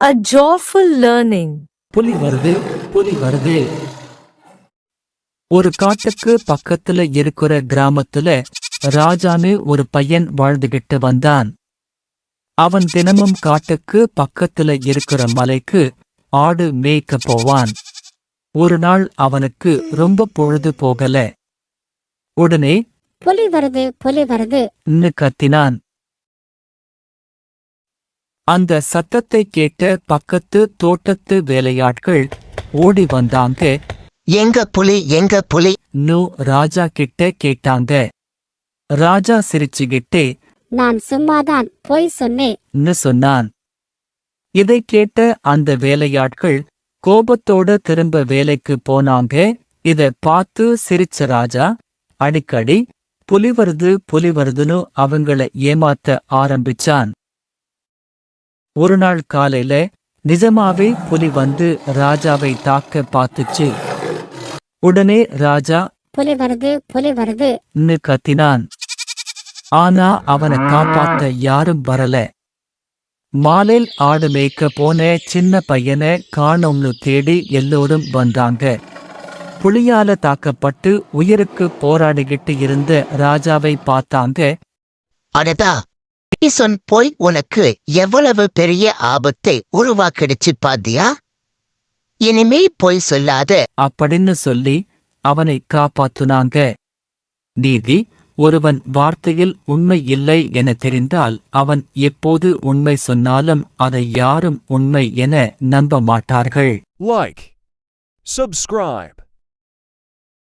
A joyful learning. புலி வருது, புலி வருது. ஒரு காட்டுக்கு பக்கத்துல இருக்கிற கிராமத்துல ராஜான்னு ஒரு பையன் வாழ்ந்துகிட்டு வந்தான். அவன் தினமும் காட்டுக்கு பக்கத்துல இருக்கிற மலைக்கு ஆடு மேய்க்க போவான். ஒரு நாள் அவனுக்கு ரொம்ப பொழுது போகல. உடனே புலி வருது, புலி வருது கத்தினான். அந்த சத்தத்தை கேட்ட பக்கத்து தோட்டத்து வேலையாட்கள் ஓடி வந்தாங்க. எங்க புலி, எங்க புலி? ராஜா கிட்ட கேட்டாங்க. ராஜா சிரிச்சுகிட்டே, நான் சும்மாதான் போய் சொன்னேன் சொன்னான். இதை கேட்ட அந்த வேலையாட்கள் கோபத்தோட திரும்ப வேலைக்கு போனாங்க. இத பார்த்து சிரிச்ச ராஜா அடிக்கடி புலி வருது, புலி வருதுன்னு அவங்கள ஏமாத்த ஆரம்பிச்சான். ஒரு நாள் காலையில நிஜமாவே புலி வந்து ராஜாவை தாக்க பார்த்துச்சு. உடனே ராஜா புலி வருது, புலி வருது கத்தினான். ஆனா அவனை காப்பாத்த யாரும் வரல. மாலையில் ஆடு மேய்க்க போன சின்ன பையனை காணோம்னு தேடி எல்லோரும் வந்தாங்க. புலியால தாக்கப்பட்டு உயிருக்கு போராடிக்கிட்டு இருந்த ராஜாவை பார்த்தாங்க. அடடா, சொன் போய் உனக்கு எவ்வளவு பெரிய ஆபத்தை உருவாக்கிடுச்சு பாத்தியா? இனிமே போய் சொல்லாத அப்படின்னு சொல்லி அவனை காப்பாத்துனாங்க. நீதி, ஒருவன் வார்த்தையில் உண்மை இல்லை என தெரிந்தால் அவன் எப்போது உண்மை சொன்னாலும் அதை யாரும் உண்மை என நம்ப மாட்டார்கள். Like, subscribe.